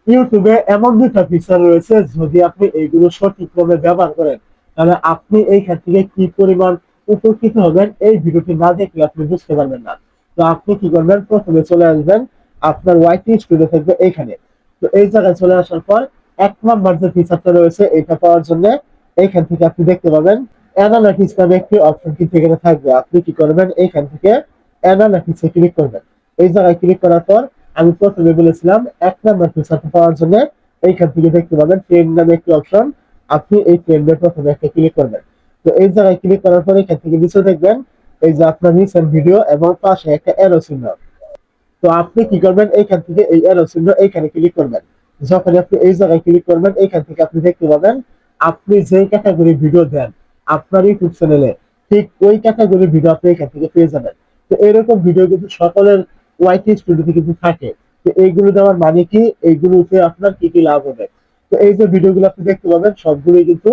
ইউটিউবে এমন দুইটা ফিচার রয়েছে, যদি আপনি এইগুলো সঠিকভাবে ব্যবহার করেন তাহলে আপনি এইখান থেকে কি পরিমাণ উপকৃত হবেন এই ভিডিওটি না দেখলে আপনি বুঝতে পারবেন না। তো আপনি কি করবেন, প্রথমে চলে আসবেন আপনার ওয়াইটি স্টুডিও থাকবে এইখানে। তো এই জায়গায় চলে আসার পর 1 নম্বর যে ফিচারটা রয়েছে এটা পাওয়ার জন্য এইখান থেকে আপনি দেখতে পাবেন অ্যানালাইটিক্স নামে একটি অপশন কিন্তু এখানে থাকবে। আপনি কি করবেন, এইখান থেকে অ্যানালাইটিক্সে ক্লিক করবেন। এই জায়গায় ক্লিক করার পর আমি প্রথমে বলেছিলাম 1 নম্বর ফিচারটা পাওয়ার জন্য এইখান থেকে দেখতে পাবেন ট্রেন্ড নামে একটি অপশন। আপনি এই ট্রেন্ডের প্রথমে একটা ক্লিক করবেন। তো এই জায়গায় ক্লিক করার পর এখান থেকে নিচে দেখবেন এই যে আপনার রিসেন্ট ভিডিও এবং পাশে একটা অ্যারো চিহ্ন। তো আপনি কি করবেন, এইখান থেকে এই অ্যারো চিহ্ন এইখানে ক্লিক করবেন। যখন আপনি এই জায়গায় ক্লিক করবেন এইখান থেকে আপনি দেখতে পাবেন আপনি যে ক্যাটাগরি ভিডিও দেন আপনার ইউটিউব চ্যানেলে, ঠিক ওই ক্যাটাগরি ভিডিও আপনি এখান থেকে পেয়ে যাবেন। তো এরকম ভিডিও কিন্তু সকলের ওয়াইটি স্টুডিওতে কিন্তু থাকে। তো এইগুলো দেওয়ার মানে কি, এইগুলোতে আপনার কি কি লাভ হবে। তো এই যে ভিডিওগুলো আপনি দেখতে পাবেন সবগুলোই কিন্তু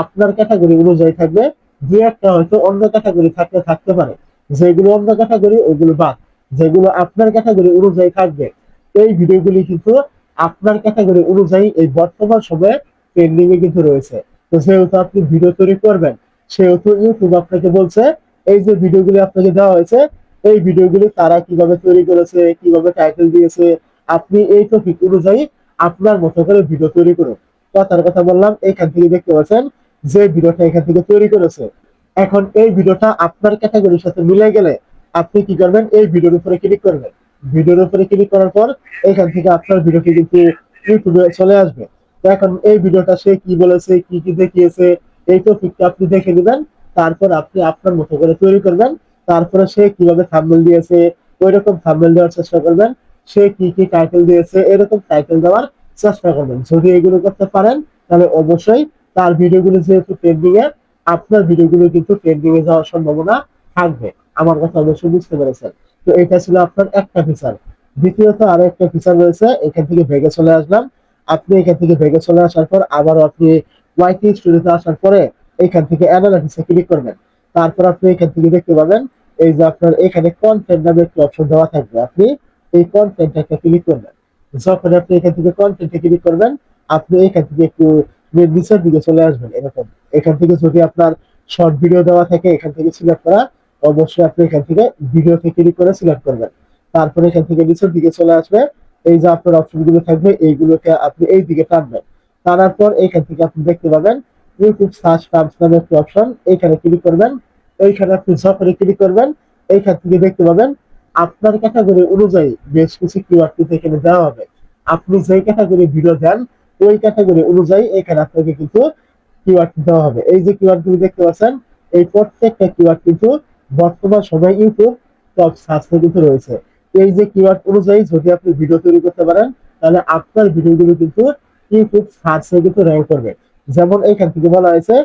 আপনার ক্যাটাগরি অনুযায়ী থাকবে। দু একটা হয়তো অন্য ক্যাটাগরি থাকতে থাকতে পারে, যেগুলো অন্য ক্যাটাগরি ওইগুলো বাদ, যেগুলো আপনার ক্যাটাগরি অনুযায়ী থাকবে এই ভিডিওগুলি কিন্তু আপনার ক্যাটাগরি অনুযায়ী এই বর্তমান সময়ে ট্রেন্ডিং এ কিন্তু রয়েছে। তো যেহেতু আপনি ভিডিও তৈরি করবেন সেহেতু ইউটিউব আপনাকে বলছে এই যে ভিডিওগুলি আপনাকে দেওয়া হয়েছে এই ভিডিওগুলি তারা কিভাবে তৈরি করেছে, কিভাবে টাইটেল দিয়েছে, আপনি এই টপিক অনুযায়ী আপনার মতো করে ভিডিও তৈরি করুন। কথার কথা বললাম, এখান থেকে দেখতে পাচ্ছেন যে ভিডিওটা এখান থেকে তৈরি করেছে। এখন এই ভিডিওটা আপনার ক্যাটাগরির সাথে মিলে গেলে আপনি কি করবেন, এই ভিডিওর উপরে ক্লিক করবেন। ভিডিওর উপরে ক্লিক করার পর এখান থেকে আপনার ভিডিওটি কিন্তু ইউটিউবে চলে আসবে। তো এখন এই ভিডিওটা সে কি বলেছে, কি কি দেখিয়েছে, এই টপিকটা আপনি দেখে নেবেন। তারপর আপনি আপনার মতো করে তৈরি করবেন। তারপরে সে কিভাবে থাম্বনেল দিয়েছে ওই রকম থাম্বনেল দেওয়ার চেষ্টা করবেন। সে কি কি টাইটেল দিয়েছে এরকম টাইটেল দেওয়ার চেষ্টা করবেন। যদি এগুলো করতে পারেন তাহলে অবশ্যই তার ভিডিওগুলো যেহেতু ট্রেন্ডিং এ, আপনার ভিডিওগুলো কিন্তু ট্রেন্ডিং এ যাওয়ার সম্ভাবনা থাকবে। আমার কথা অবশ্যই বুঝতে পেরেছেন। তো এটা ছিল আপনার একটা ফিচার। দ্বিতীয়ত আরো একটা ফিচার রয়েছে, এখান থেকে ভেগে চলে আসলাম। আপনি এখান থেকে ভেগে চলে আসার পর আবারও আপনি ওয়াইটি স্টুডিওতে আসার পরে এখান থেকে অ্যানালাইটিক্সে ক্লিক করবেন। তারপর আপনি এখান থেকে দেখতে পাবেন এই যে আপনার এখানে কন্টেন্ট নামে একটি অপশন দেওয়া থাকবে। আপনি এই কন্টেন্ট একটা ক্লিক করবেন। যখন আপনি এখান থেকে কন্টেন্টে ক্লিক করবেন আপনি এখান থেকে একটু নিচের দিকে চলে আসবেন এরকম। এখান থেকে যদি আপনার শর্ট ভিডিও দেওয়া থাকে এখান থেকে সিলেক্ট করা, অবশ্যই আপনি এখান থেকে ভিডিওতে ক্লিক করে সিলেক্ট করবেন। তারপরে এখান থেকে নিচের দিকে চলে আসবে এই যে আপনার অপশনগুলো থাকবে এইগুলোকে আপনি এই দিকে টানবেন। টানার পর এখান থেকে আপনি দেখতে পাবেন ইউটিউব সার্চ টার্মস নামে একটি অপশন, এইখানে ক্লিক করবেন। এইখানে আপনি যখনই ক্লিক করবেন এইখান থেকে দেখতে পাবেন আপনার ক্যাটাগরি অনুযায়ী বেশ কিছু কিওয়ার্ড কিন্তু এখানে দেওয়া হবে। আপনি যে ক্যাটাগরি ভিডিও দেন ওই ক্যাটাগরি অনুযায়ী এখানে আপনাকে কিন্তু কিওয়ার্ড দেওয়া হবে। এই যে কিওয়ার্ড গুলো দেখতে পাচ্ছেন এই প্রত্যেকটা কিওয়ার্ড কিন্তু বর্তমান সময় ইউটিউব টপ সার্চে কিন্তু রয়েছে। এই যে কিওয়ার্ড অনুযায়ী যদি আপনি ভিডিও তৈরি করতে পারেন তাহলে আপনার ভিডিওগুলো কিন্তু ইউটিউব সার্চে কিন্তু র্যাঙ্ক করবে। যেমন এখান থেকে বলা হয়েছে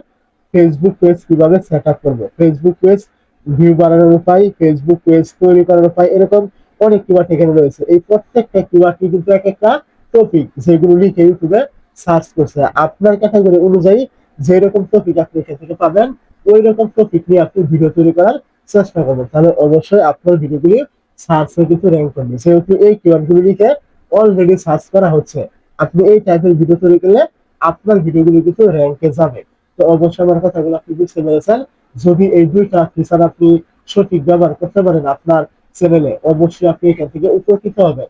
ফেসবুক পেজ কিভাবে সেট আপ করবো, ফেসবুক পেজ ভিউ বাড়ানোর উপায়, ফেসবুক পেজ তৈরি করার উপায়, এরকম অনেক কিওয়ার্ড এখানে রয়েছে। এই প্রত্যেকটা কিওয়ার্ডই কিন্তু এক একটা টপিক যেগুলো লিখে ইউটিউবে সার্চ করছে। আপনার ক্যাটাগরি অনুযায়ী যে রকম টপিক আপনি এখান থেকে পাবেন ওই রকম টপিক নিয়ে আপনি ভিডিও তৈরি করার চেষ্টা করবেন, তাহলে অবশ্যই আপনার ভিডিওগুলি সার্চে কিন্তু র্যাঙ্ক করবে। যেহেতু এই কিওয়ার্ড গুলো লিখে অলরেডি সার্চ করা হচ্ছে, আপনি এই টাইপের ভিডিও তৈরি করলে আপনার ভিডিওগুলো কিন্তু র্যাঙ্কে যাবে। তো অবশ্যই আমার কথাগুলো আপনি বুঝতে পেরেছেন। যদি এই দুইটা ফিচার আপনি সঠিক ব্যবহার করতে পারেন আপনার চ্যানেলে, অবশ্যই আপনি এখান থেকে উপকৃত হবেন।